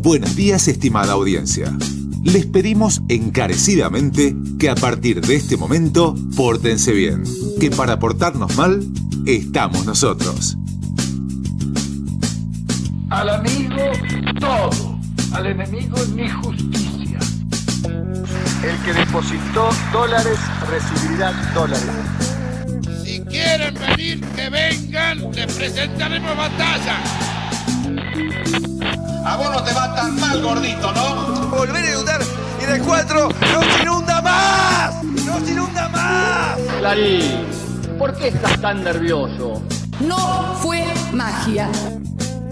Buenos días, estimada audiencia. Les pedimos encarecidamente que a partir de este momento pórtense bien, que para portarnos mal estamos nosotros. Al amigo todo, al enemigo ni justicia. El que depositó dólares recibirá dólares. Si quieren venir, que vengan, les presentaremos batalla. A vos no te va tan mal, gordito, ¿no? Volver a inundar y de 4 ¡nos inunda más! ¡Nos inunda más! Clarín, ¿por qué estás tan nervioso? No fue magia.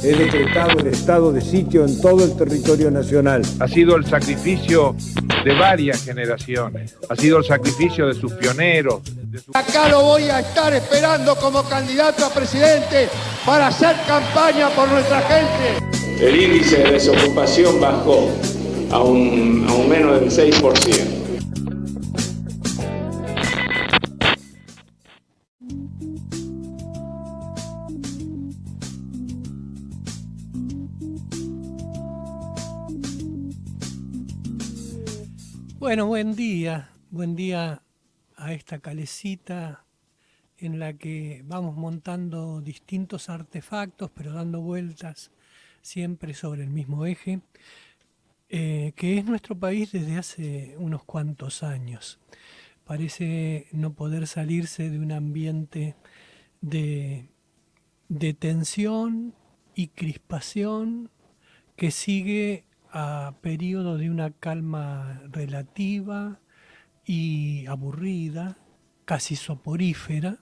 He decretado el estado de sitio en todo el territorio nacional. Ha sido el sacrificio de varias generaciones. Ha sido el sacrificio de sus pioneros. Acá lo voy a estar esperando como candidato a presidente para hacer campaña por nuestra gente. El índice de desocupación bajó a un menos del 6%. Bueno, buen día a esta calecita en la que vamos montando distintos artefactos, pero dando vueltas siempre sobre el mismo eje, que es nuestro país desde hace unos cuantos años. Parece no poder salirse de un ambiente de tensión y crispación que sigue a periodo de una calma relativa y aburrida, casi soporífera,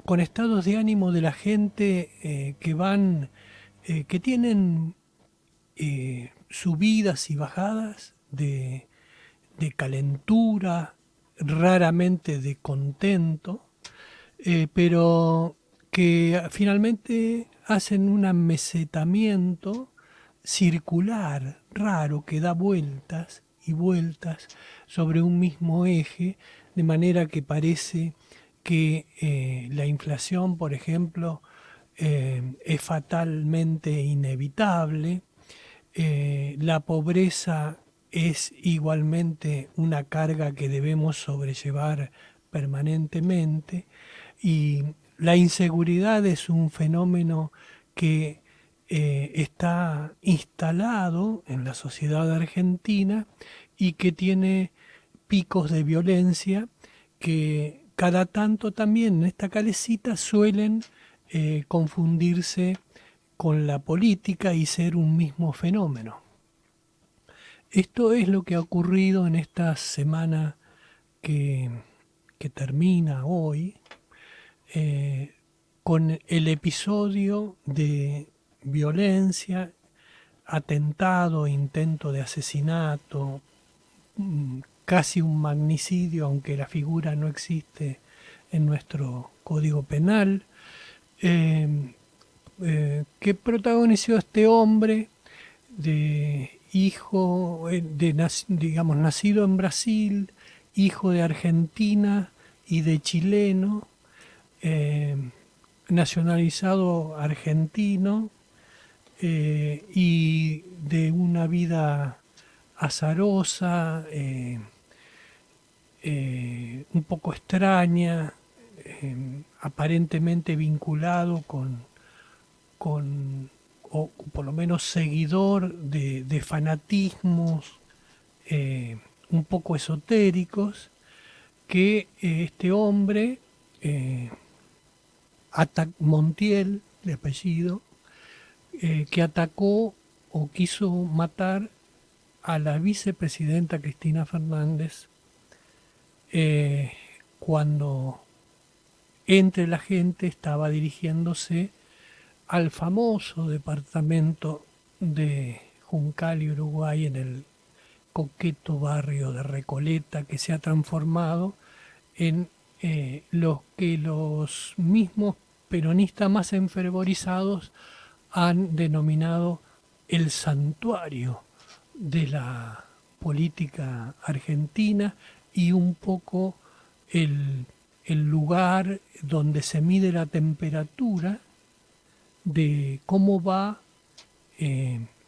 con estados de ánimo de la gente que tienen subidas y bajadas de calentura, raramente de contento, pero que finalmente hacen un amesetamiento circular, raro, que da vueltas y vueltas sobre un mismo eje, de manera que parece que la inflación, por ejemplo, es fatalmente inevitable, la pobreza es igualmente una carga que debemos sobrellevar permanentemente y la inseguridad es un fenómeno que está instalado en la sociedad argentina y que tiene picos de violencia que cada tanto también en esta calecita suelen confundirse con la política y ser un mismo fenómeno. Esto es lo que ha ocurrido en esta semana que termina hoy, con el episodio de violencia, atentado, intento de asesinato, casi un magnicidio, aunque la figura no existe en nuestro Código Penal, que protagonizó este hombre nacido en Brasil, hijo de argentina y de chileno, nacionalizado argentino, y de una vida azarosa, un poco extraña, aparentemente vinculado o por lo menos seguidor de fanatismos un poco esotéricos, que este hombre, Montiel, de apellido, que atacó o quiso matar a la vicepresidenta Cristina Fernández cuando entre la gente estaba dirigiéndose al famoso departamento de Juncal y Uruguay, en el coqueto barrio de Recoleta, que se ha transformado en lo que los mismos peronistas más enfervorizados han denominado el santuario de la política argentina y un poco el lugar donde se mide la temperatura de cómo va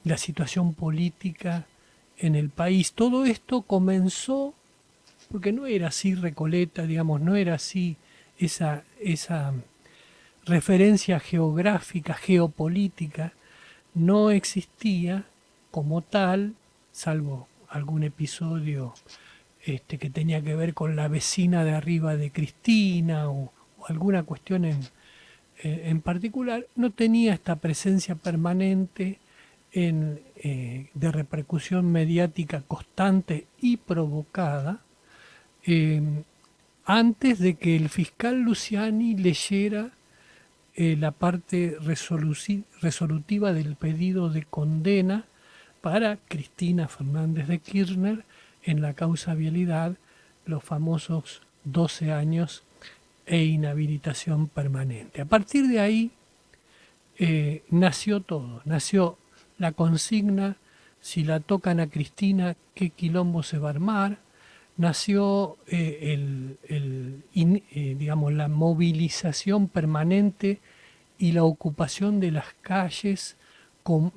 la situación política en el país. Todo esto comenzó porque no era así Recoleta, digamos, no era así esa referencia geográfica, geopolítica, no existía como tal, salvo algún episodio que tenía que ver con la vecina de arriba de Cristina o alguna cuestión en particular, no tenía esta presencia permanente de repercusión mediática constante y provocada antes de que el fiscal Luciani leyera la parte resolutiva del pedido de condena para Cristina Fernández de Kirchner en la causa Vialidad, los famosos 12 años e inhabilitación permanente. A partir de ahí nació todo, nació la consigna: si la tocan a Cristina, ¿qué quilombo se va a armar? Nació digamos, la movilización permanente y la ocupación de las calles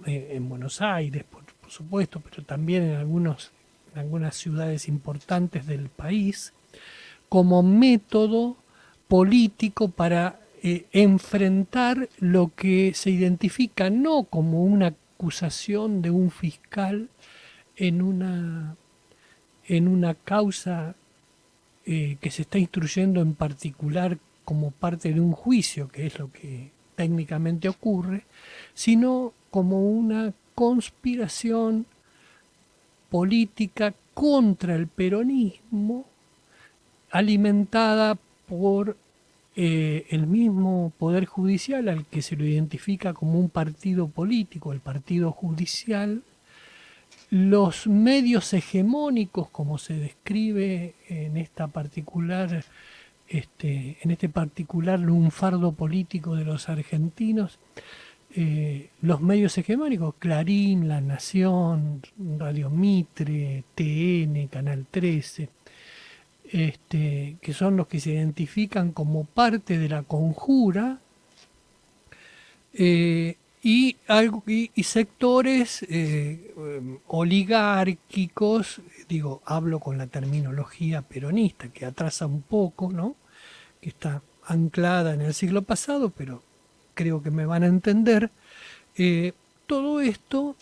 en Buenos Aires, por supuesto, pero también en algunas ciudades importantes del país, como método político para enfrentar lo que se identifica no como una acusación de un fiscal en una causa que se está instruyendo en particular como parte de un juicio, que es lo que técnicamente ocurre, sino como una conspiración política contra el peronismo, alimentada por el mismo Poder Judicial, al que se lo identifica como un partido político, el Partido Judicial, los medios hegemónicos, como se describe en este particular lunfardo político de los argentinos, los medios hegemónicos, Clarín, La Nación, Radio Mitre, TN, Canal 13, que son los que se identifican como parte de la conjura, y sectores oligárquicos, hablo con la terminología peronista, que atrasa un poco, ¿no? Que está anclada en el siglo pasado, pero creo que me van a entender. Todo esto,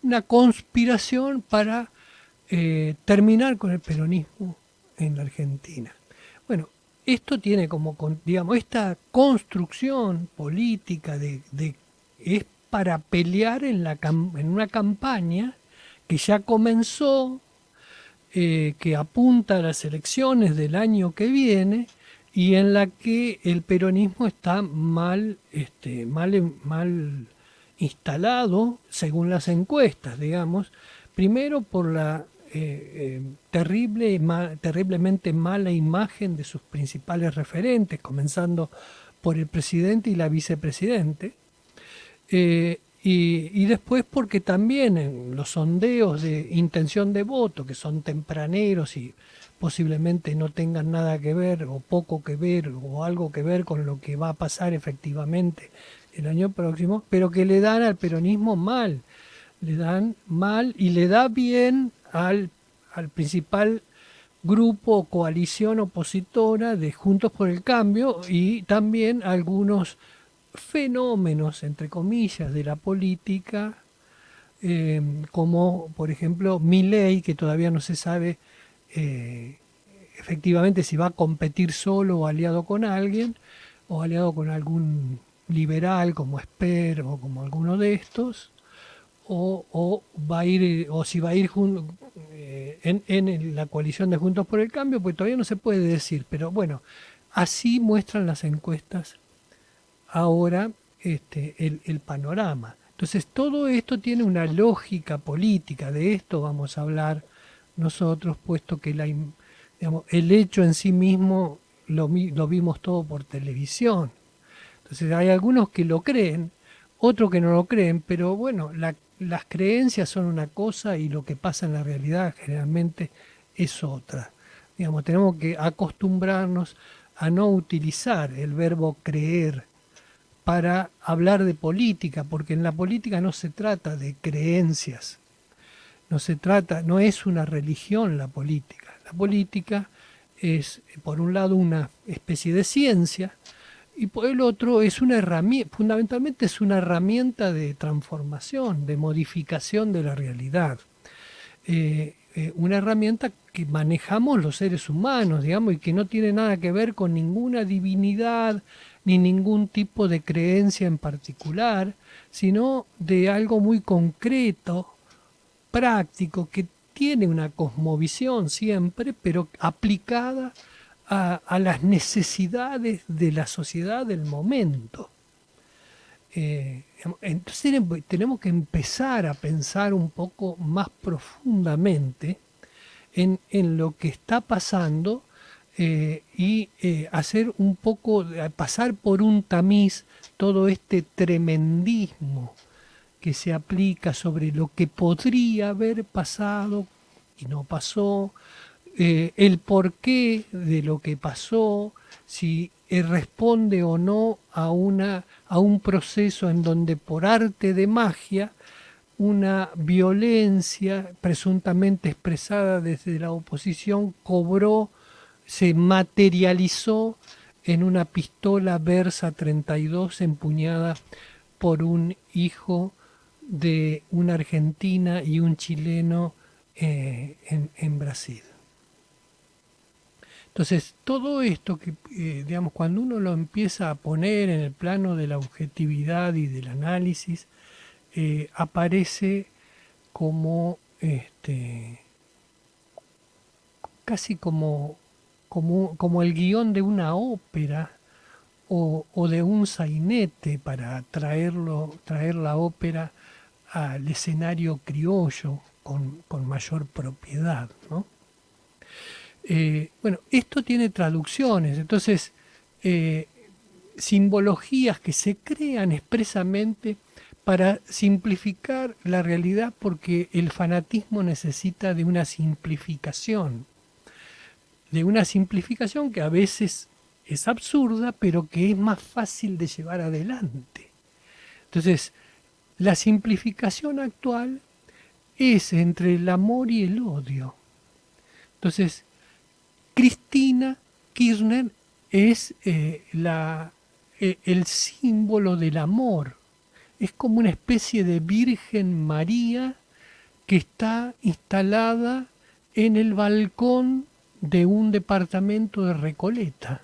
una conspiración para terminar con el peronismo en la Argentina. Bueno, esto tiene como, esta construcción política es para pelear en una campaña que ya comenzó, que apunta a las elecciones del año que viene, y en la que el peronismo está mal instalado, según las encuestas, primero por la terriblemente mala imagen de sus principales referentes, comenzando por el presidente y la vicepresidente, y después porque también en los sondeos de intención de voto, que son tempraneros y posiblemente no tengan nada que ver o poco que ver o algo que ver con lo que va a pasar efectivamente el año próximo, pero que le dan al peronismo mal, y le da bien al principal grupo o coalición opositora de Juntos por el Cambio, y también a algunos fenómenos, entre comillas, de la política, como por ejemplo Milei, que todavía no se sabe efectivamente si va a competir solo o aliado con alguien, o aliado con algún liberal como Esper o como alguno de estos, o va a ir, o si va a ir en la coalición de Juntos por el Cambio, pues todavía no se puede decir, pero bueno, así muestran las encuestas ahora el panorama. Entonces todo esto tiene una lógica política, de esto vamos a hablar nosotros, puesto que el hecho en sí mismo lo vimos todo por televisión. Entonces hay algunos que lo creen, otros que no lo creen, pero bueno, las creencias son una cosa y lo que pasa en la realidad generalmente es otra. Tenemos que acostumbrarnos a no utilizar el verbo creer para hablar de política, porque en la política no se trata de creencias, no es una religión la política. La política es, por un lado, una especie de ciencia, y por el otro es una herramienta, fundamentalmente es una herramienta de transformación, de modificación de la realidad. Una herramienta que manejamos los seres humanos, digamos, y que no tiene nada que ver con ninguna divinidad ni ningún tipo de creencia en particular, sino de algo muy concreto, práctico, que tiene una cosmovisión siempre, pero aplicada a las necesidades de la sociedad del momento. Entonces tenemos que empezar a pensar un poco más profundamente en lo que está pasando y hacer un poco, pasar por un tamiz todo este tremendismo que se aplica sobre lo que podría haber pasado y no pasó, el porqué de lo que pasó, si responde o no a un proceso en donde por arte de magia una violencia presuntamente expresada desde la oposición se materializó en una pistola Versa 32 empuñada por un hijo de una argentina y un chileno en Brasil. Entonces, todo esto que, digamos, cuando uno lo empieza a poner en el plano de la objetividad y del análisis, aparece como, casi como el guión de una ópera o de un sainete para traer la ópera al escenario criollo con mayor propiedad, ¿no? Bueno, esto tiene traducciones, entonces simbologías que se crean expresamente para simplificar la realidad, porque el fanatismo necesita de una simplificación que a veces es absurda, pero que es más fácil de llevar adelante. Entonces, la simplificación actual es entre el amor y el odio. Entonces, Cristina Kirchner es el símbolo del amor. Es como una especie de Virgen María que está instalada en el balcón de un departamento de Recoleta.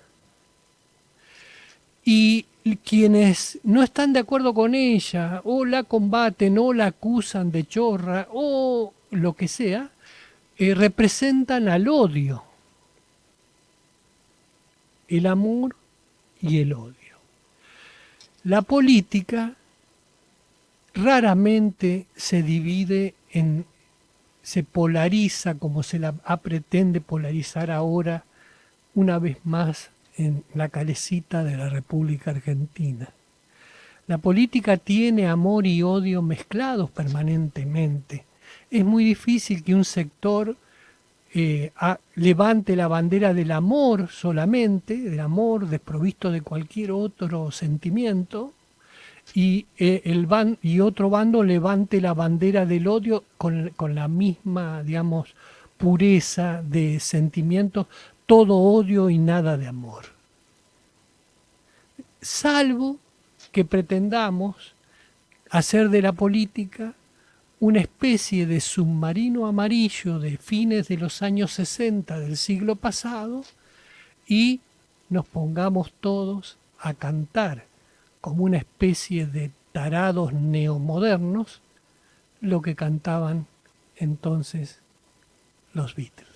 Y quienes no están de acuerdo con ella, o la combaten, o la acusan de chorra, o lo que sea, representan al odio. El amor y el odio. La política raramente se divide se polariza como se la pretende polarizar ahora, una vez más, en la calecita de la República Argentina. La política tiene amor y odio mezclados permanentemente. Es muy difícil que un sector levante la bandera del amor solamente, del amor desprovisto de cualquier otro sentimiento, y otro bando levante la bandera del odio con la misma, digamos, pureza de sentimientos, todo odio y nada de amor. Salvo que pretendamos hacer de la política una especie de submarino amarillo de fines de los años 60 del siglo pasado y nos pongamos todos a cantar como una especie de tarados neomodernos lo que cantaban entonces los Beatles.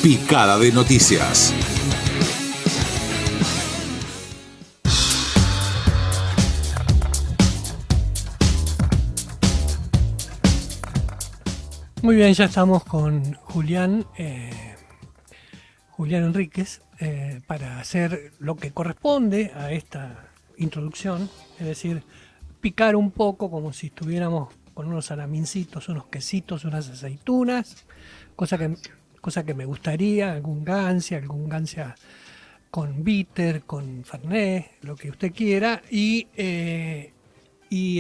Picada de noticias. Muy bien, ya estamos con Julián Enríquez para hacer lo que corresponde a esta introducción, es decir, picar un poco como si estuviéramos con unos salamincitos, unos quesitos, unas aceitunas, cosa que me gustaría, algún gancia con bitter, con fernet, lo que usted quiera, y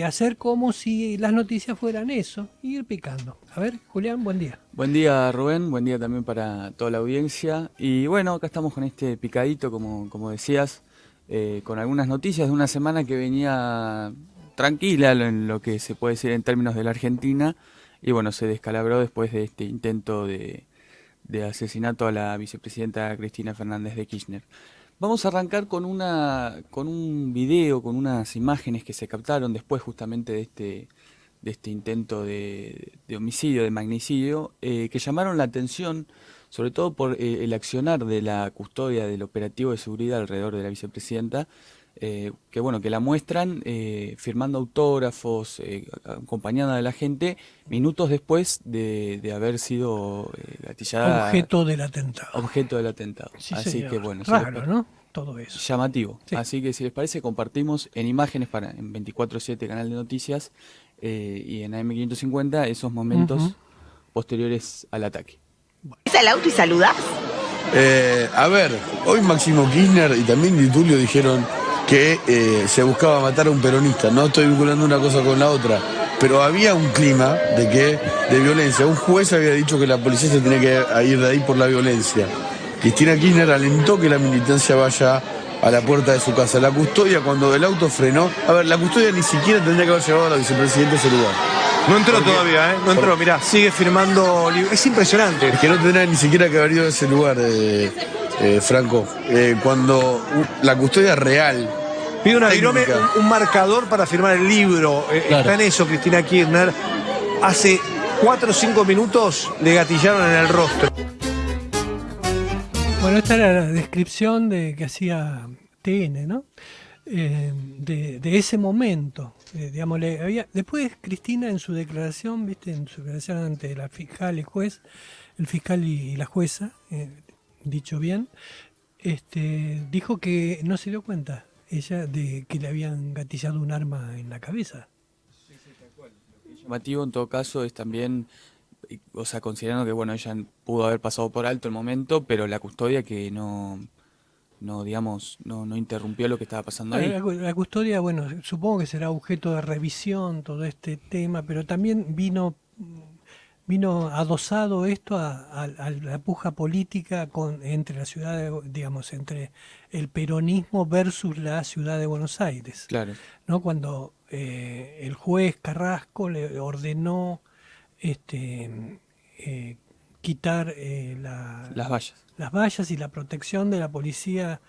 hacer como si las noticias fueran eso, y ir picando. A ver, Julián, buen día. Buen día, Rubén, buen día también para toda la audiencia. Y bueno, acá estamos con este picadito, como decías, con algunas noticias de una semana que venía tranquila en lo que se puede decir en términos de la Argentina, y bueno, se descalabró después de este intento de asesinato a la vicepresidenta Cristina Fernández de Kirchner. Vamos a arrancar con un video, con unas imágenes que se captaron después justamente de este intento de homicidio, de magnicidio, que llamaron la atención, sobre todo por el accionar de la custodia del operativo de seguridad alrededor de la vicepresidenta, que la muestran firmando autógrafos, acompañada de la gente, minutos después de haber sido gatillada. Objeto del atentado. Objeto del atentado. Sí, así señor. que bueno. Raro, ¿no? Todo eso. Llamativo. Sí. Así que si les parece, compartimos en imágenes en 24/7 Canal de Noticias y en AM550 esos momentos posteriores al ataque. ¿Es al auto y saludás? A ver, hoy Máximo Kirchner y también Di Tulio dijeron que se buscaba matar a un peronista. No estoy vinculando una cosa con la otra, pero había un clima de violencia. Un juez había dicho que la policía se tenía que ir de ahí por la violencia. Cristina Kirchner alentó que la militancia vaya a la puerta de su casa. La custodia, cuando el auto frenó, la custodia ni siquiera tendría que haber llevado a la vicepresidenta a ese lugar. No entró todavía, ¿eh? No entró, mirá, sigue firmando. Es impresionante. Es que no tendría ni siquiera que haber ido a ese lugar, Franco. Cuando la custodia real. Pide una virome, un marcador para firmar el libro. Claro. Está en eso, Cristina Kirchner. Hace 4 o 5 minutos le gatillaron en el rostro. Bueno, esta era la descripción que hacía TN, ¿no? De ese momento. Después Cristina en su declaración, ante la fiscal y juez, el fiscal y la jueza, dicho bien, dijo que no se dio cuenta ella de que le habían gatillado un arma en la cabeza. Lo llamativo en todo caso es también, o sea, considerando que bueno, ella pudo haber pasado por alto el momento, pero la custodia que no interrumpió lo que estaba pasando ahí. La custodia, bueno, supongo que será objeto de revisión todo este tema, pero también vino adosado esto a la puja política entre la ciudad, entre el peronismo versus la ciudad de Buenos Aires. Claro. ¿No? Cuando el juez Carrasco le ordenó quitar las vallas y la protección de la policía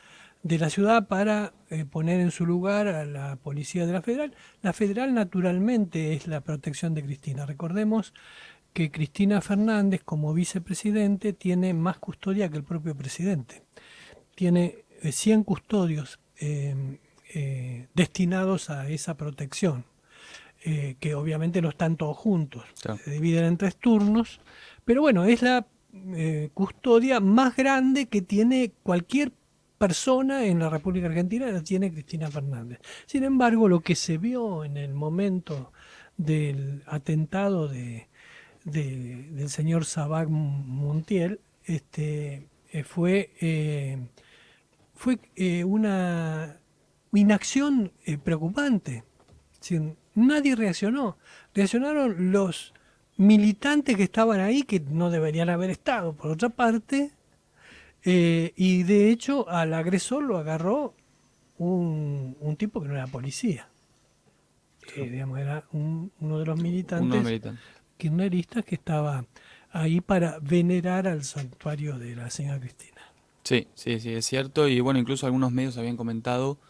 de la ciudad para poner en su lugar a la policía de la federal. La federal naturalmente es la protección de Cristina. Recordemos que Cristina Fernández como vicepresidente tiene más custodia que el propio presidente. Tiene 100 custodios destinados a esa protección, que obviamente no están todos juntos, claro. Se dividen en 3 turnos, pero bueno, es la custodia más grande que tiene cualquier persona en la República Argentina, la tiene Cristina Fernández. Sin embargo, lo que se vio en el momento del atentado del señor Sabac Montiel fue una inacción preocupante. Nadie reaccionó. Reaccionaron los militantes que estaban ahí, que no deberían haber estado, por otra parte, y de hecho al agresor lo agarró un tipo que no era policía. Era uno de los militantes kirchneristas que estaba ahí para venerar al santuario de la señora Cristina. Sí, es cierto. Y bueno, incluso algunos medios habían comentado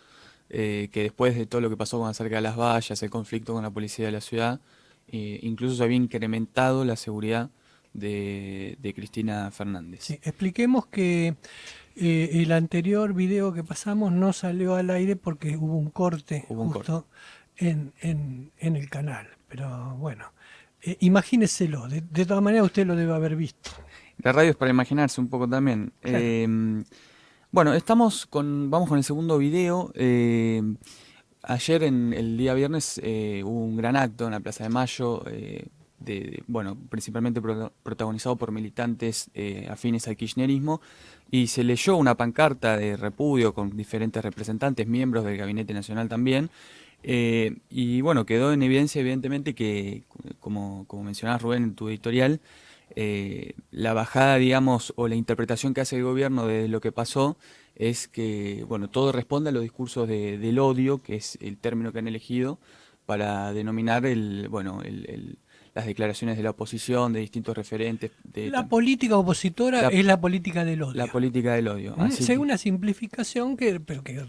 que después de todo lo que pasó con acerca de las vallas, el conflicto con la policía de la ciudad, incluso se había incrementado la seguridad de Cristina Fernández. Sí, expliquemos que el anterior video que pasamos no salió al aire porque hubo un corte en el canal. Pero bueno, imagíneselo, de todas maneras usted lo debe haber visto. La radio es para imaginarse un poco también. Claro. Bueno, vamos con el segundo video. Ayer, el día viernes, hubo un gran acto en la Plaza de Mayo, principalmente protagonizado por militantes afines al kirchnerismo, y se leyó una pancarta de repudio con diferentes representantes, miembros del Gabinete Nacional también, y bueno, quedó en evidencia evidentemente que, como mencionabas, Rubén, en tu editorial, la bajada, digamos, o la interpretación que hace el gobierno de lo que pasó es que, bueno, todo responde a los discursos del odio, que es el término que han elegido para denominar las declaraciones de la oposición, de distintos referentes. La política opositora es la política del odio. La política del odio. Es una simplificación pero que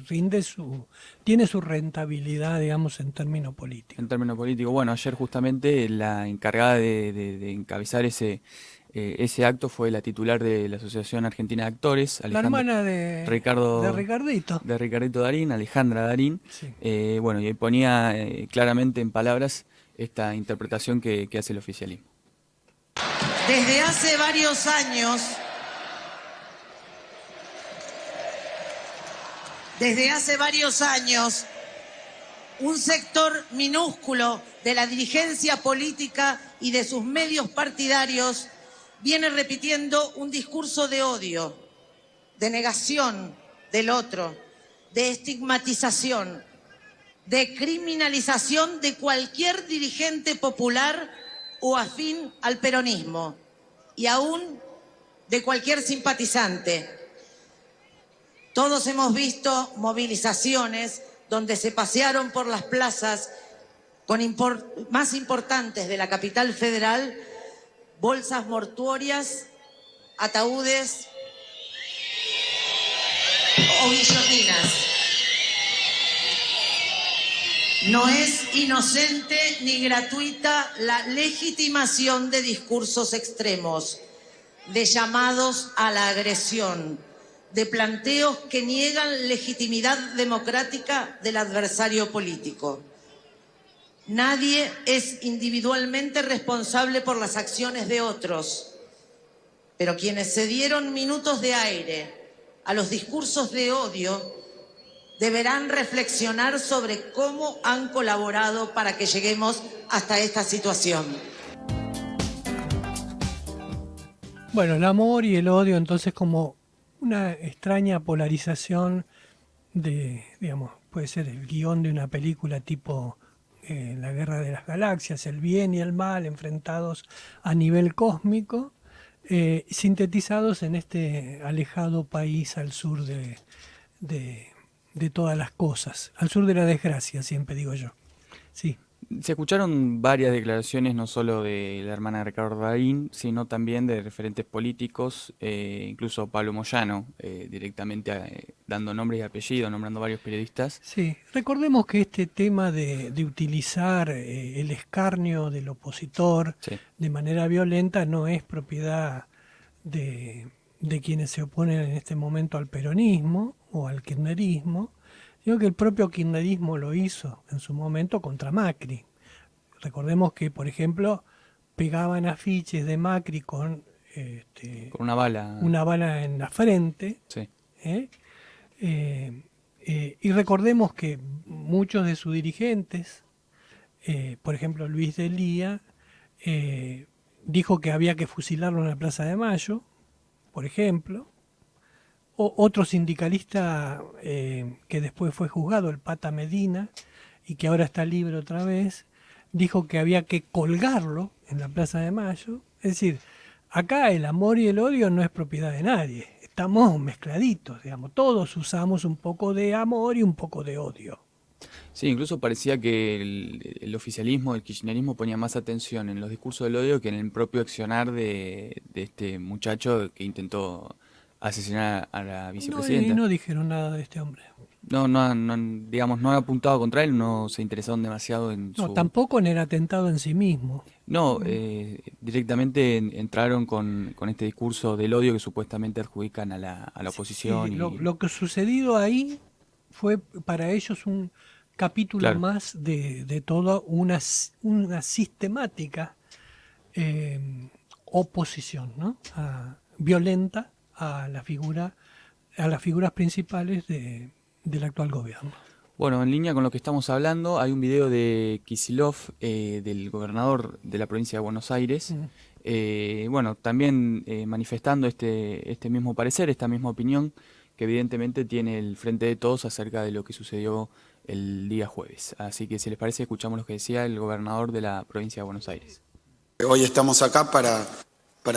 tiene su rentabilidad, digamos, en términos políticos. En términos políticos. Bueno, ayer justamente la encargada de encabezar ese acto fue la titular de la Asociación Argentina de Actores, la hermana de Ricardito. De Ricardito Darín, Alejandra Darín. Sí. Y ponía claramente en palabras esta interpretación que hace el oficialismo. Desde hace varios años, un sector minúsculo de la dirigencia política y de sus medios partidarios viene repitiendo un discurso de odio, de negación del otro, de estigmatización, de criminalización de cualquier dirigente popular o afín al peronismo, y aún de cualquier simpatizante. Todos hemos visto movilizaciones donde se pasearon por las plazas más importantes de la capital federal bolsas mortuorias, ataúdes o guillotinas. No es inocente ni gratuita la legitimación de discursos extremos, de llamados a la agresión, de planteos que niegan legitimidad democrática del adversario político. Nadie es individualmente responsable por las acciones de otros, pero quienes se dieron minutos de aire a los discursos de odio deberán reflexionar sobre cómo han colaborado para que lleguemos hasta esta situación. Bueno, el amor y el odio entonces como una extraña polarización digamos, puede ser el guión de una película tipo La Guerra de las Galaxias, el bien y el mal enfrentados a nivel cósmico, sintetizados en este alejado país al sur de todas las cosas, al sur de la desgracia, siempre digo yo. Sí. Se escucharon varias declaraciones, no solo de la hermana de Ricardo Darín, sino también de referentes políticos, incluso Pablo Moyano, directamente dando nombres y apellidos, nombrando varios periodistas. Sí, recordemos que este tema de utilizar el escarnio del opositor de manera violenta no es propiedad de quienes se oponen en este momento al peronismo o al kirchnerismo, sino que el propio kirchnerismo lo hizo en su momento contra Macri. Recordemos que, por ejemplo, pegaban afiches de Macri con una bala en la frente. Sí. Y recordemos que muchos de sus dirigentes, por ejemplo Luis de Lía, dijo que había que fusilarlo en la Plaza de Mayo, por ejemplo. Otro sindicalista que después fue juzgado, el Pata Medina, y que ahora está libre otra vez, dijo que había que colgarlo en la Plaza de Mayo. Es decir, acá el amor y el odio no es propiedad de nadie, estamos mezcladitos, digamos, todos usamos un poco de amor y un poco de odio. Sí, incluso parecía que el oficialismo, el kirchnerismo ponía más atención en los discursos del odio que en el propio accionar de este muchacho que intentó asesinar a la No, vicepresidenta. y no dijeron nada de este hombre. No, digamos, no han apuntado contra él, no se interesaron demasiado en No, su... tampoco en el atentado en sí mismo. No, directamente entraron con este discurso del odio que supuestamente adjudican a la oposición. Sí, y... lo que sucedido ahí fue para ellos un capítulo Claro. más de toda una sistemática oposición, ¿no? Violenta a las figuras principales del actual gobierno. Bueno, en línea con lo que estamos hablando, hay un video de Kicillof, del gobernador de la provincia de Buenos Aires, bueno, también manifestando este mismo parecer, esta misma opinión que evidentemente tiene el Frente de Todos acerca de lo que sucedió el día jueves. Así que si les parece, escuchamos lo que decía el gobernador de la provincia de Buenos Aires. Hoy estamos acá para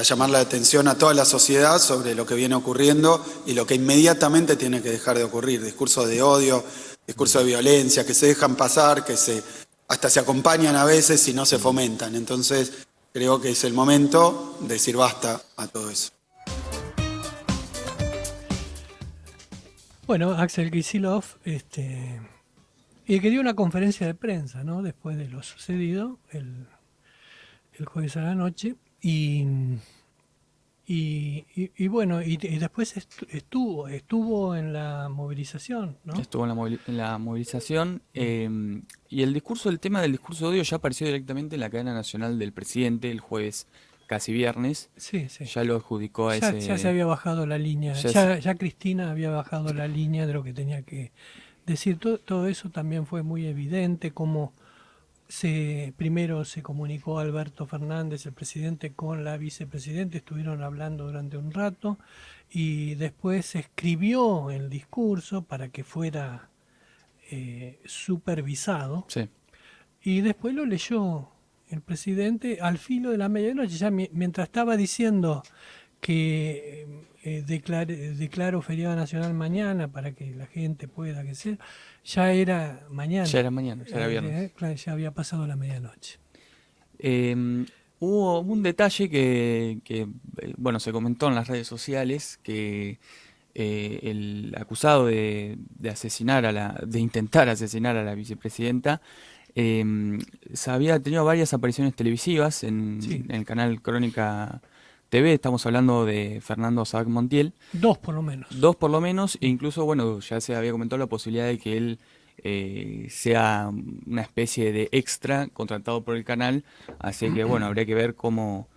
llamar la atención a toda la sociedad sobre lo que viene ocurriendo y lo que inmediatamente tiene que dejar de ocurrir. Discursos de odio, discursos de violencia, que se dejan pasar, que hasta se acompañan a veces y no se fomentan. Entonces creo que es el momento de decir basta a todo eso. Bueno, Axel Kicillof, y que dio una conferencia de prensa, ¿no? Después de lo sucedido el jueves a la noche, y bueno, y después estuvo en la movilización, ¿no? Estuvo en la movilización, y el tema del discurso de odio ya apareció directamente en la cadena nacional del presidente el jueves, casi viernes. Sí, sí. Ya lo adjudicó a ese... Ya se había bajado la línea, ya Cristina había bajado la línea de lo que tenía que decir. Todo eso también fue muy evidente, como primero se comunicó Alberto Fernández, el presidente, con la vicepresidenta, estuvieron hablando durante un rato, y después se escribió el discurso para que fuera supervisado, sí. Y después lo leyó el presidente al filo de la medianoche, ya mientras estaba diciendo que declaro feriado nacional mañana para que la gente pueda, que sea, ya era mañana. Ya era mañana, ya era viernes. Ya había pasado la medianoche. Hubo un detalle que bueno, se comentó en las redes sociales, que el acusado de intentar asesinar a la vicepresidenta había tenido varias apariciones televisivas en el canal Crónica TV. Estamos hablando de Fernando Sabac Montiel. Dos por lo menos, e incluso, bueno, ya se había comentado la posibilidad de que él sea una especie de extra contratado por el canal, así que bueno, habría que ver cómo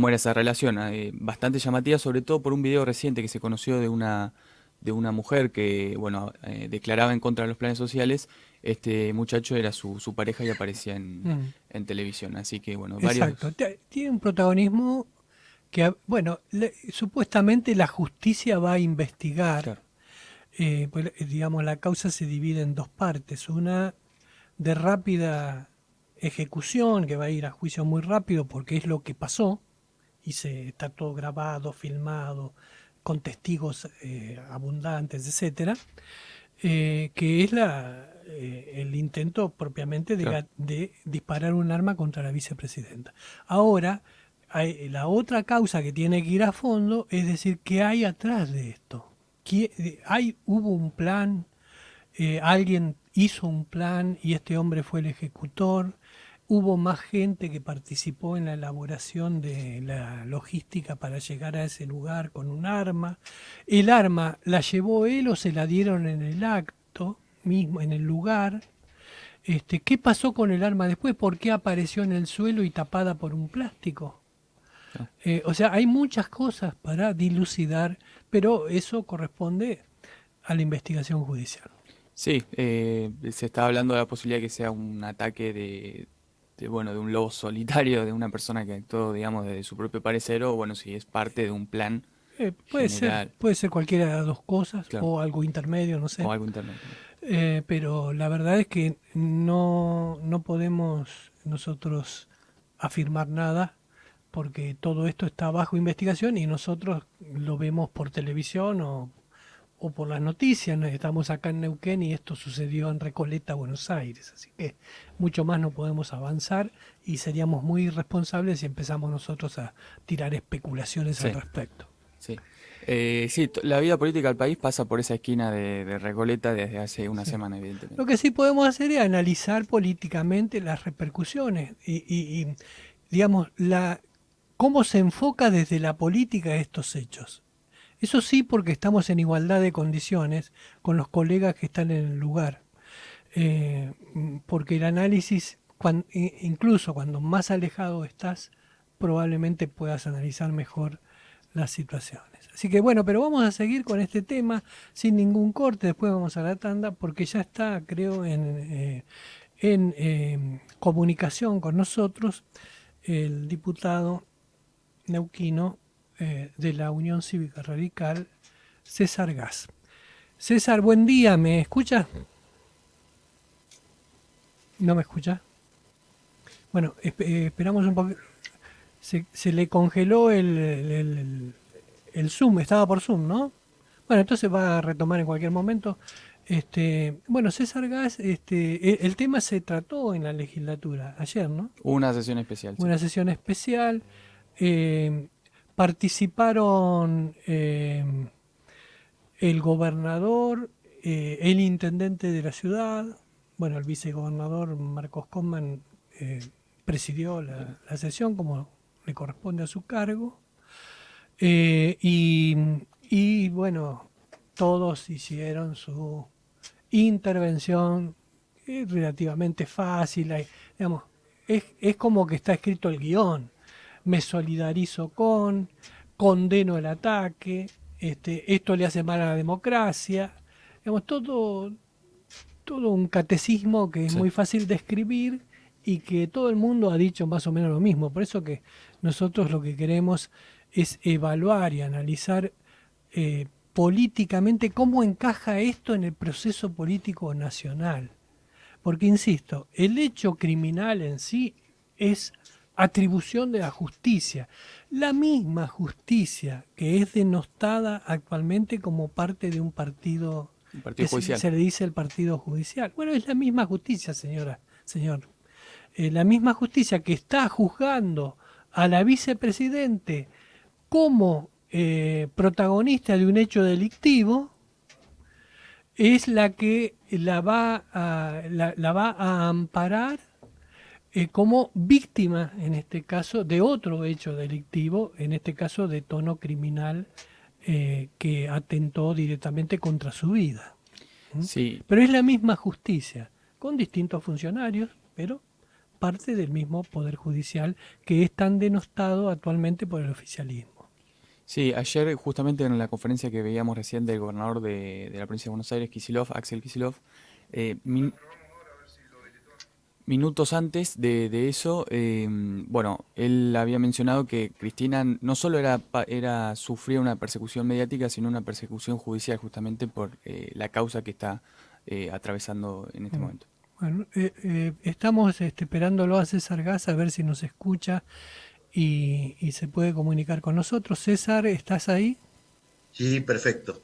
era esa relación, bastante llamativa, sobre todo por un video reciente que se conoció de una mujer que, bueno, declaraba en contra de los planes sociales. Este muchacho era su pareja y aparecía en televisión, así que bueno, Exacto. Tiene un protagonismo que, bueno, supuestamente la justicia va a investigar. Claro. Pues, digamos, la causa se divide en dos partes, una de rápida ejecución, que va a ir a juicio muy rápido porque es lo que pasó, y está todo grabado, filmado, con testigos abundantes, etcétera, que es el intento propiamente de disparar un arma contra la vicepresidenta. Ahora, la otra causa que tiene que ir a fondo es decir, ¿qué hay atrás de esto? Hubo un plan, alguien hizo un plan y este hombre fue el ejecutor. Hubo más gente que participó en la elaboración de la logística para llegar a ese lugar con un arma. ¿El arma la llevó él o se la dieron en el acto mismo, en el lugar? ¿Qué pasó con el arma después? ¿Por qué apareció en el suelo y tapada por un plástico? O sea, hay muchas cosas para dilucidar, pero eso corresponde a la investigación judicial. Sí, se está hablando de la posibilidad de que sea un ataque de un lobo solitario, de una persona que actuó, digamos, de su propio parecer, o bueno, si es parte de un plan general. Puede ser cualquiera de las dos cosas, claro. O algo intermedio, no sé. O algo intermedio. Pero la verdad es que no podemos nosotros afirmar nada, porque todo esto está bajo investigación y nosotros lo vemos por televisión o por las noticias. Estamos acá en Neuquén y esto sucedió en Recoleta, Buenos Aires, así que mucho más no podemos avanzar y seríamos muy irresponsables si empezamos nosotros a tirar especulaciones al respecto. Sí. Sí, la vida política del país pasa por esa esquina de Recoleta desde hace una semana, evidentemente. Lo que sí podemos hacer es analizar políticamente las repercusiones y digamos, cómo se enfoca desde la política estos hechos. Eso sí, porque estamos en igualdad de condiciones con los colegas que están en el lugar. Porque el análisis, incluso cuando más alejado estás, probablemente puedas analizar mejor las situaciones. Así que bueno, pero vamos a seguir con este tema sin ningún corte, después vamos a la tanda, porque ya está, creo, en comunicación con nosotros el diputado neuquino de la Unión Cívica Radical, César Gas. César, buen día, ¿me escucha? ¿No me escucha? Bueno, esperamos un poco. Se le congeló el Zoom, estaba por Zoom, ¿no? Bueno, entonces va a retomar en cualquier momento. Bueno, César Gas, el tema se trató en la legislatura ayer, ¿no? Una sesión especial. Una sesión especial. Participaron el gobernador, el intendente de la ciudad, bueno, el vicegobernador Marcos Comán presidió la sesión como le corresponde a su cargo. Y bueno, todos hicieron su intervención relativamente fácil. Digamos, es como que está escrito el guión. Me solidarizo condeno el ataque, esto le hace mal a la democracia. Digamos, todo un catecismo que es muy fácil de escribir y que todo el mundo ha dicho más o menos lo mismo. Por eso que nosotros lo que queremos es evaluar y analizar políticamente cómo encaja esto en el proceso político nacional. Porque, insisto, el hecho criminal en sí es atribución de la justicia. La misma justicia que es denostada actualmente como parte de un partido judicial. Se le dice el partido judicial. Bueno, es la misma justicia, señor. La misma justicia que está juzgando a la vicepresidente como protagonista de un hecho delictivo, es la que la va a amparar como víctima, en este caso, de otro hecho delictivo, en este caso de tono criminal, que atentó directamente contra su vida. Sí. Pero es la misma justicia, con distintos funcionarios, pero parte del mismo Poder Judicial que es tan denostado actualmente por el oficialismo. Sí, ayer justamente en la conferencia que veíamos recién del gobernador de la provincia de Buenos Aires, Axel Kicillof, minutos antes de eso, bueno, él había mencionado que Cristina no solo sufría una persecución mediática, sino una persecución judicial, justamente por la causa que está atravesando en este momento. Bueno, estamos esperándolo a César Gas a ver si nos escucha y se puede comunicar con nosotros. César, ¿estás ahí? Sí, perfecto.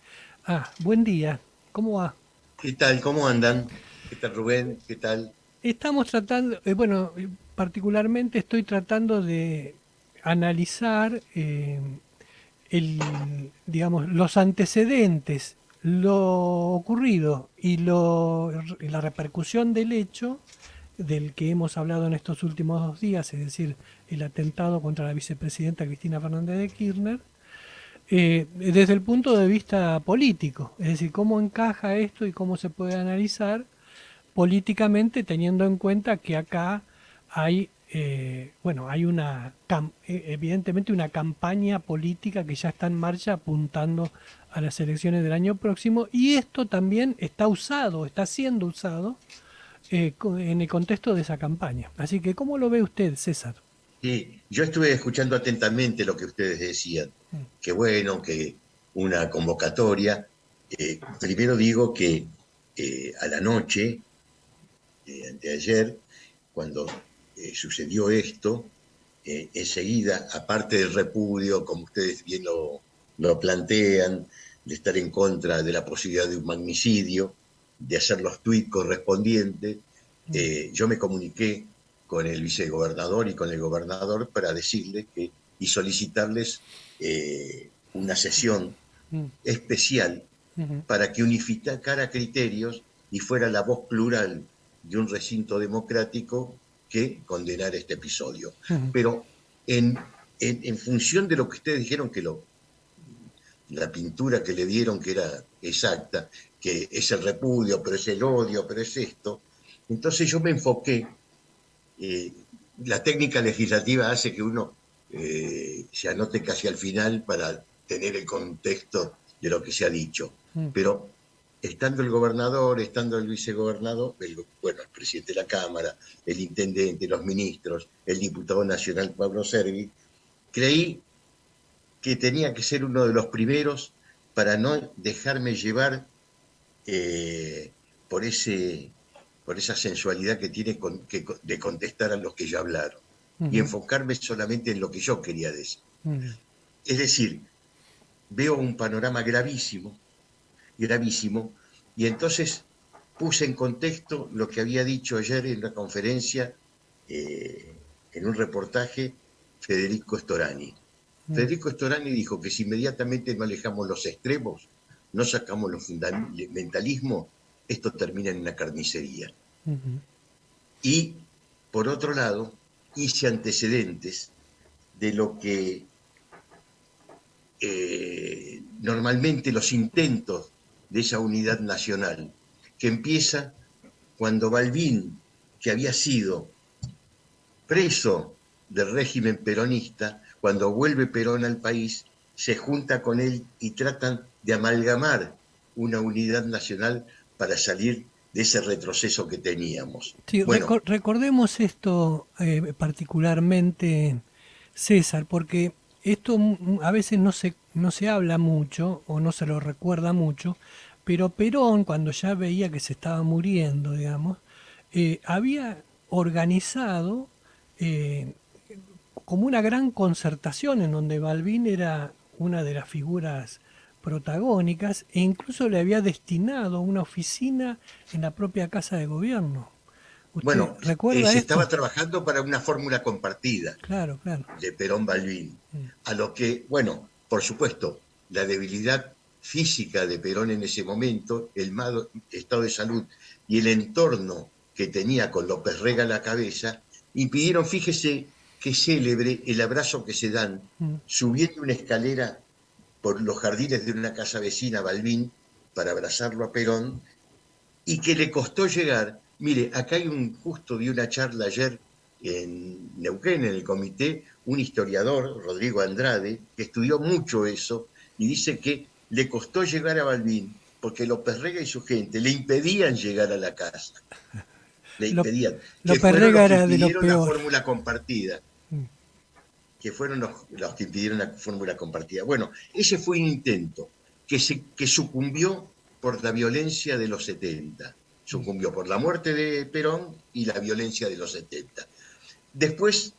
Buen día. ¿Cómo va? ¿Qué tal? ¿Cómo andan? ¿Qué tal, Rubén? ¿Qué tal? Estamos tratando, particularmente estoy tratando de analizar los antecedentes, lo ocurrido y la repercusión del hecho del que hemos hablado en estos últimos 2 días, es decir, el atentado contra la vicepresidenta Cristina Fernández de Kirchner, desde el punto de vista político, es decir, cómo encaja esto y cómo se puede analizar políticamente, teniendo en cuenta que acá hay evidentemente una campaña política que ya está en marcha apuntando a las elecciones del año próximo, y esto también está siendo usado en el contexto de esa campaña. Así que, ¿cómo lo ve usted, César? Sí, yo estuve escuchando atentamente lo que ustedes decían. Qué bueno, que una convocatoria. Primero digo que a la noche, anteayer, cuando sucedió esto, enseguida, aparte del repudio, como ustedes bien lo plantean, de estar en contra de la posibilidad de un magnicidio, de hacer los tuits correspondientes, yo me comuniqué con el vicegobernador y con el gobernador para decirles y solicitarles una sesión especial para que unificara criterios y fuera la voz plural de un recinto democrático que condenara este episodio. Pero en función de lo que ustedes dijeron, que la pintura que le dieron que era exacta, que es el repudio, pero es el odio, pero es esto, entonces yo me enfoqué, la técnica legislativa hace que uno se anote casi al final para tener el contexto de lo que se ha dicho, pero estando el gobernador, estando el vicegobernador, el presidente de la Cámara, el intendente, los ministros, el diputado nacional Pablo Servi, creí que tenía que ser uno de los primeros para no dejarme llevar por esa sensualidad que tiene de contestar a los que ya hablaron y enfocarme solamente en lo que yo quería decir. Es decir, veo un panorama gravísimo, y entonces puse en contexto lo que había dicho ayer en la conferencia, en un reportaje, Federico Storani. Federico Storani dijo que si inmediatamente no alejamos los extremos, no sacamos los fundamentalismos, esto termina en una carnicería. Y, por otro lado, hice antecedentes de lo que normalmente los intentos de esa unidad nacional, que empieza cuando Balbín, que había sido preso del régimen peronista, cuando vuelve Perón al país, se junta con él y tratan de amalgamar una unidad nacional para salir de ese retroceso que teníamos. Sí, bueno, recordemos esto particularmente, César, porque esto a veces no se habla mucho o no se lo recuerda mucho, pero Perón, cuando ya veía que se estaba muriendo, digamos, había organizado como una gran concertación en donde Balbín era una de las figuras protagónicas e incluso le había destinado una oficina en la propia Casa de Gobierno. Bueno, recuerda se estaba trabajando para una fórmula compartida claro. de Perón-Balbín, a lo que, bueno, por supuesto, la debilidad física de Perón en ese momento, el mal estado de salud y el entorno que tenía con López Rega a la cabeza, impidieron, fíjese qué célebre el abrazo que se dan subiendo una escalera por los jardines de una casa vecina, Balbín, para abrazarlo a Perón, y que le costó llegar. Mire, acá justo di una charla ayer en Neuquén, en el comité, un historiador, Rodrigo Andrade, que estudió mucho eso, y dice que le costó llegar a Balbín, porque López Rega y su gente le impedían llegar a la casa. Le impedían. López Rega era de lo peor. La fórmula compartida. Que fueron los que impidieron la fórmula compartida. Bueno, ese fue un intento que sucumbió por la violencia de los 70. Sucumbió por la muerte de Perón y la violencia de los 70. Después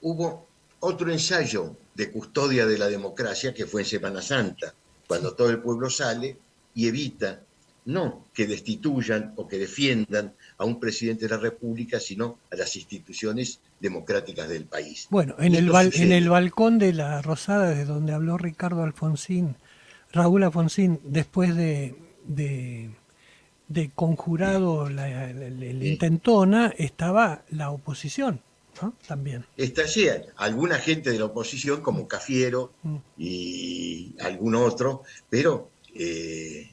hubo otro ensayo de custodia de la democracia, que fue en Semana Santa, cuando todo el pueblo sale y evita, no que destituyan o que defiendan a un presidente de la República, sino a las instituciones democráticas del país. Bueno, en el balcón de la Rosada, de donde habló Raúl Alfonsín, después de conjurado el intentona, estaba la oposición, ¿no? También. Está allí alguna gente de la oposición, como Cafiero y algún otro, pero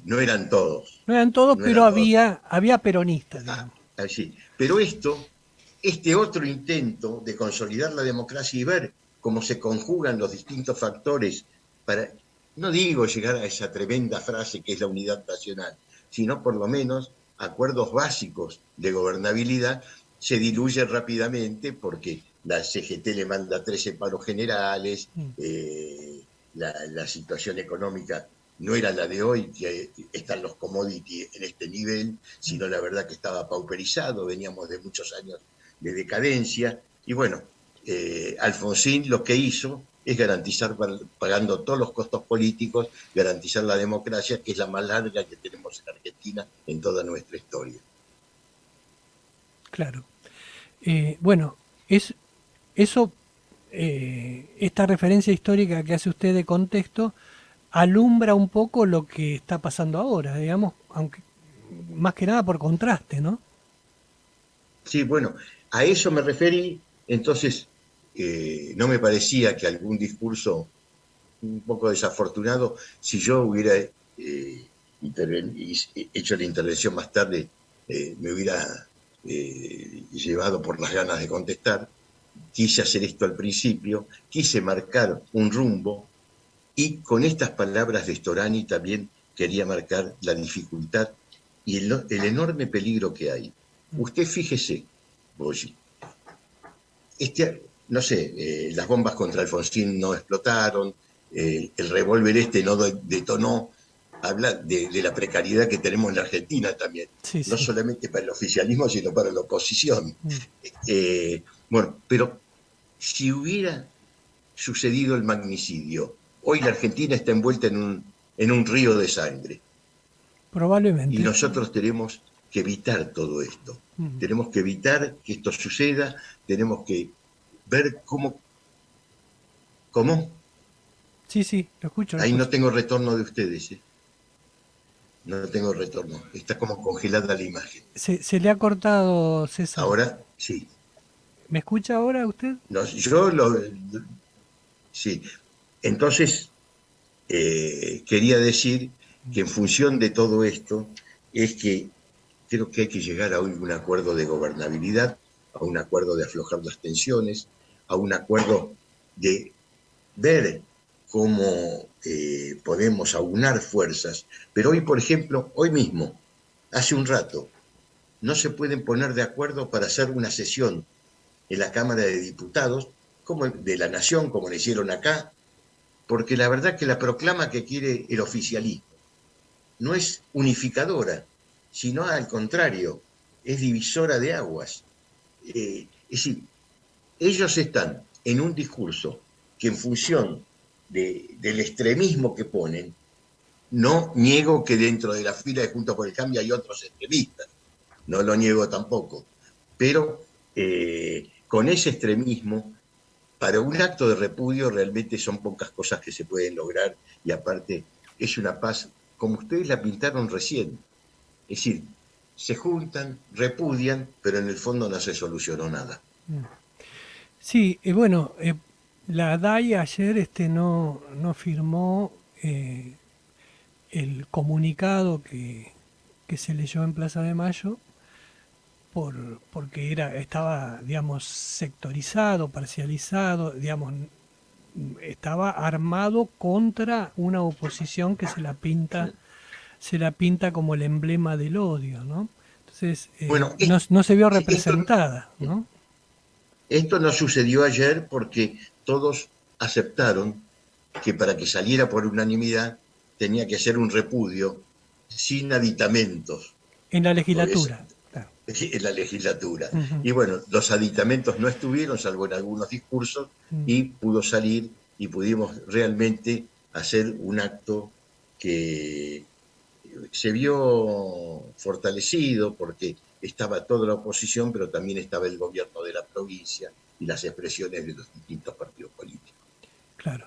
no eran todos. No eran todos, pero había peronistas, digamos. Allí. Pero este otro intento de consolidar la democracia y ver cómo se conjugan los distintos factores para, no digo llegar a esa tremenda frase que es la unidad nacional, sino por lo menos acuerdos básicos de gobernabilidad, se diluye rápidamente porque la CGT le manda 13 paros generales, la situación económica no era la de hoy, que están los commodities en este nivel, sino la verdad que estaba pauperizado, veníamos de muchos años de decadencia, y bueno, Alfonsín lo que hizo es garantizar, pagando todos los costos políticos, garantizar la democracia, que es la más larga que tenemos en Argentina en toda nuestra historia. Claro. Bueno, esta referencia histórica que hace usted de contexto alumbra un poco lo que está pasando ahora, digamos, aunque más que nada por contraste, ¿no? Sí, bueno, a eso me referí, entonces no me parecía que algún discurso un poco desafortunado, si yo hubiera hecho la intervención más tarde, me hubiera llevado por las ganas de contestar. Quise hacer esto al principio, quise marcar un rumbo, y con estas palabras de Storani también quería marcar la dificultad y el enorme peligro que hay. Usted fíjese, Boyi, no sé, las bombas contra Alfonsín no explotaron, el revólver no detonó, habla de la precariedad que tenemos en la Argentina también, no solamente para el oficialismo, sino para la oposición. Bueno, pero si hubiera sucedido el magnicidio, hoy la Argentina está envuelta en un río de sangre. Probablemente. Y nosotros tenemos que evitar todo esto. Tenemos que evitar que esto suceda, tenemos que ver cómo... ¿Cómo? Sí, lo escucho. Ahí no tengo retorno de ustedes. No tengo retorno. Está como congelada la imagen. Se le ha cortado, César. Ahora, sí. ¿Me escucha ahora usted? No, sí. Entonces, quería decir que en función de todo esto, es que creo que hay que llegar a un acuerdo de gobernabilidad, a un acuerdo de aflojar las tensiones, a un acuerdo de ver cómo podemos aunar fuerzas. Pero hoy, por ejemplo, hoy mismo, hace un rato, no se pueden poner de acuerdo para hacer una sesión en la Cámara de Diputados, como de la Nación, como le hicieron acá, porque la verdad que la proclama que quiere el oficialismo no es unificadora, sino al contrario, es divisora de aguas. Es decir, ellos están en un discurso que en función del extremismo que ponen, no niego que dentro de la fila de Juntos por el Cambio hay otros extremistas, no lo niego tampoco, pero con ese extremismo, para un acto de repudio realmente son pocas cosas que se pueden lograr, y aparte es una paz como ustedes la pintaron recién. Es decir, se juntan, repudian, pero en el fondo no se solucionó nada. Sí, bueno, la DAI ayer no firmó el comunicado que se leyó en Plaza de Mayo, porque estaba, digamos, sectorizado, parcializado, digamos, estaba armado contra una oposición que se la pinta como el emblema del odio, ¿no? Entonces, bueno, no se vio representada, ¿no? Esto no sucedió ayer porque todos aceptaron que para que saliera por unanimidad tenía que ser un repudio sin aditamentos. En la legislatura. En la legislatura. Y bueno, los aditamentos no estuvieron, salvo en algunos discursos, y pudo salir y pudimos realmente hacer un acto que se vio fortalecido porque estaba toda la oposición, pero también estaba el gobierno de la provincia y las expresiones de los distintos partidos políticos. Claro.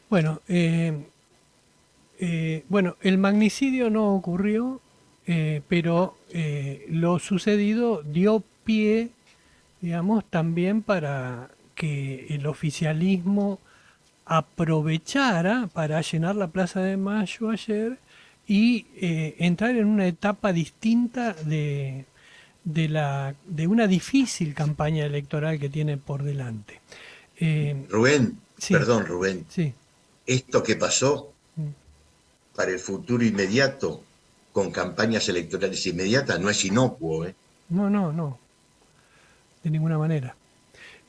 Bueno, el magnicidio no ocurrió, pero lo sucedido dio pie, digamos, también para que el oficialismo aprovechara para llenar la Plaza de Mayo ayer y entrar en una etapa distinta de una difícil campaña electoral que tiene por delante. Rubén, sí, perdón Rubén, sí. Esto que pasó para el futuro inmediato con campañas electorales inmediatas no es inocuo. No, de ninguna manera.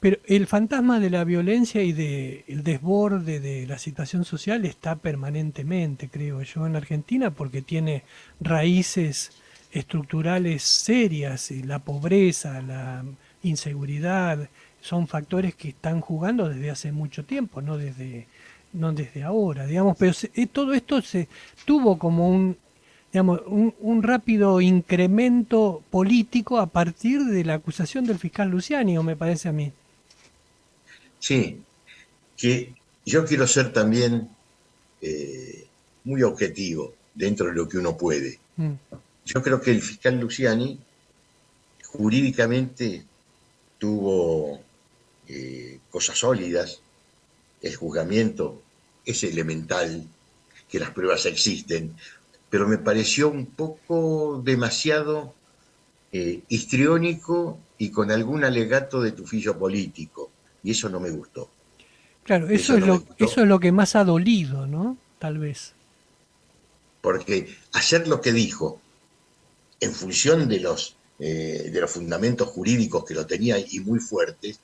Pero el fantasma de la violencia y del desborde de la situación social está permanentemente, creo yo, en Argentina, porque tiene raíces estructurales serias, y la pobreza, la inseguridad, son factores que están jugando desde hace mucho tiempo, no desde ahora, digamos, pero todo esto se tuvo como un rápido incremento político a partir de la acusación del fiscal Luciani, me parece a mí. Sí, que yo quiero ser también muy objetivo dentro de lo que uno puede. Yo creo que el fiscal Luciani jurídicamente tuvo cosas sólidas, el juzgamiento es elemental, que las pruebas existen, pero me pareció un poco demasiado histriónico y con algún alegato de tufillo político, y eso no me gustó. Claro, eso es lo que más ha dolido, ¿no? Tal vez. Porque hacer lo que dijo en función de los fundamentos jurídicos que lo tenía y muy fuertes,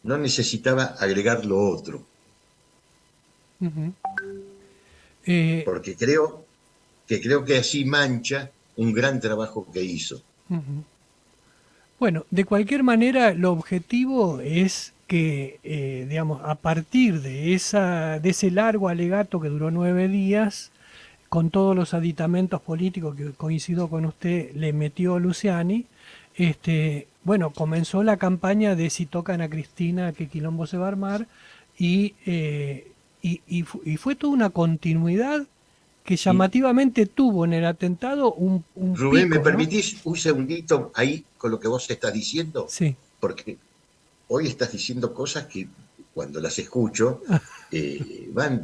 no necesitaba agregar lo otro. Porque creo que así mancha un gran trabajo que hizo. Bueno, de cualquier manera, lo objetivo es que, digamos, a partir de ese largo alegato que duró 9 días, con todos los aditamentos políticos que coincido con usted, le metió Luciani, bueno, comenzó la campaña de si tocan a Cristina, qué quilombo se va a armar, y fue toda una continuidad que llamativamente tuvo en el atentado un Rubén, pico, ¿me ¿no? permitís un segundito ahí con lo que vos estás diciendo? Sí. Porque hoy estás diciendo cosas que cuando las escucho van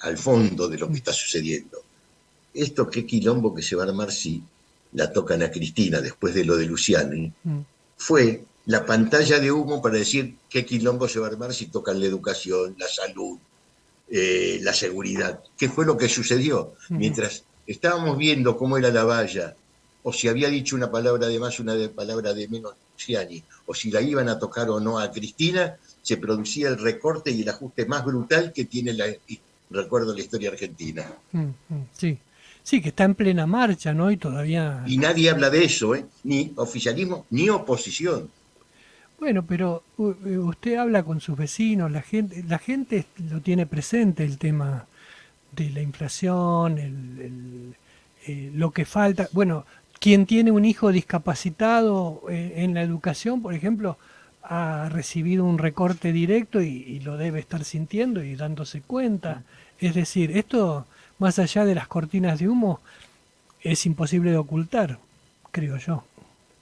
al fondo de lo que está sucediendo. Esto qué quilombo que se va a armar si la tocan a Cristina después de lo de Luciani, fue la pantalla de humo para decir qué quilombo se va a armar si tocan la educación, la salud, la seguridad. ¿Qué fue lo que sucedió? Mientras estábamos viendo cómo era la valla, o si había dicho una palabra de más, una palabra de menos Luciani, o si la iban a tocar o no a Cristina, se producía el recorte y el ajuste más brutal que tiene recuerdo la historia argentina. Sí. Sí, que está en plena marcha, ¿no? Y todavía... Y nadie habla de eso, ni oficialismo, ni oposición. Bueno, pero usted habla con sus vecinos, la gente lo tiene presente, el tema de la inflación, lo que falta. Bueno, quien tiene un hijo discapacitado en la educación, por ejemplo, ha recibido un recorte directo y lo debe estar sintiendo y dándose cuenta. Es decir, esto... más allá de las cortinas de humo, es imposible de ocultar, creo yo.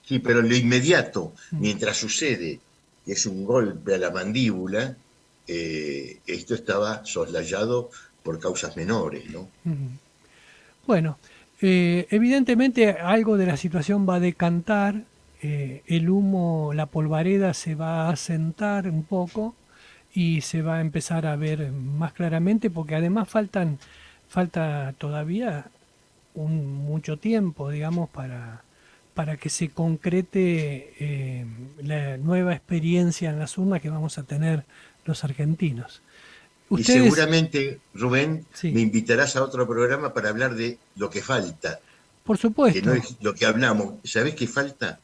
Sí, pero lo inmediato, mientras sucede, que es un golpe a la mandíbula, esto estaba soslayado por causas menores, ¿no? Bueno, evidentemente algo de la situación va a decantar, el humo, la polvareda se va a asentar un poco y se va a empezar a ver más claramente, porque además falta todavía mucho tiempo, digamos, para que se concrete la nueva experiencia en las urnas que vamos a tener los argentinos. ¿Ustedes? Y seguramente, Rubén, me invitarás a otro programa para hablar de lo que falta. Por supuesto. Que no es lo que hablamos. ¿Sabés qué falta?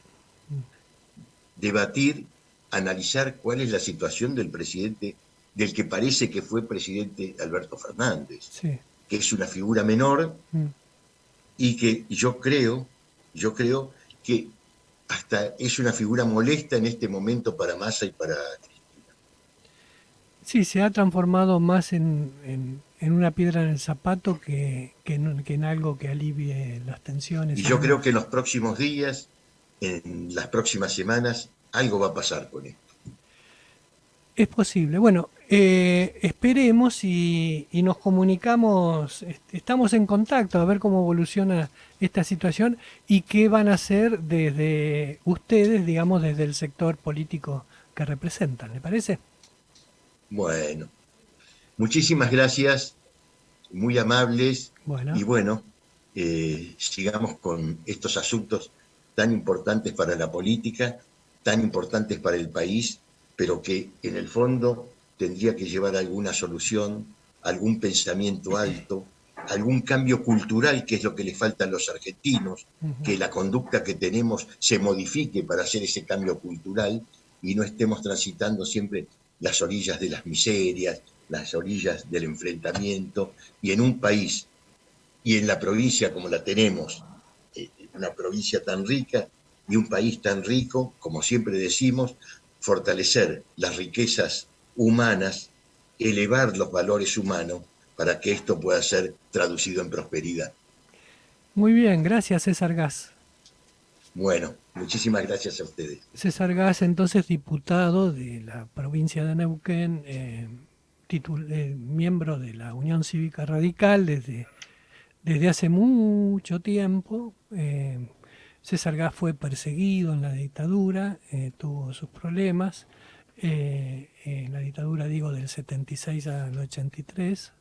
Debatir, analizar cuál es la situación del presidente, del que parece que fue presidente Alberto Fernández. Sí. Que es una figura menor y que yo creo que hasta es una figura molesta en este momento para Massa y para Cristina. Sí, se ha transformado más en una piedra en el zapato que en algo que alivie las tensiones. Y yo creo que en los próximos días, en las próximas semanas, algo va a pasar con esto. Es posible. Bueno, esperemos y nos comunicamos, estamos en contacto a ver cómo evoluciona esta situación y qué van a hacer desde ustedes, digamos, desde el sector político que representan, ¿le parece? Bueno, muchísimas gracias, muy amables, y bueno, sigamos con estos asuntos tan importantes para la política, tan importantes para el país, pero que en el fondo tendría que llevar alguna solución, algún pensamiento alto, algún cambio cultural, que es lo que le falta a los argentinos, que la conducta que tenemos se modifique para hacer ese cambio cultural y no estemos transitando siempre las orillas de las miserias, las orillas del enfrentamiento, y en un país y en la provincia como la tenemos, una provincia tan rica y un país tan rico, como siempre decimos, fortalecer las riquezas humanas, elevar los valores humanos, para que esto pueda ser traducido en prosperidad. Muy bien, gracias César Gas. Bueno, muchísimas gracias a ustedes. César Gas, entonces diputado de la provincia de Neuquén, miembro de la Unión Cívica Radical desde hace mucho tiempo. César Gas fue perseguido en la dictadura, tuvo sus problemas, en la dictadura digo del 76 al 83,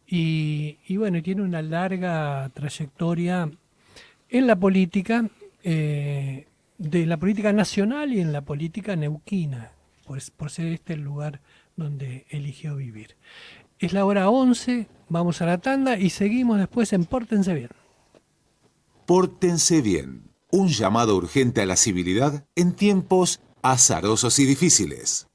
y bueno, tiene una larga trayectoria en la política, de la política nacional y en la política neuquina, por ser este el lugar donde eligió vivir. Es la hora 11, vamos a la tanda y seguimos después en Pórtense Bien. Pórtense bien. Un llamado urgente a la civilidad en tiempos azarosos y difíciles.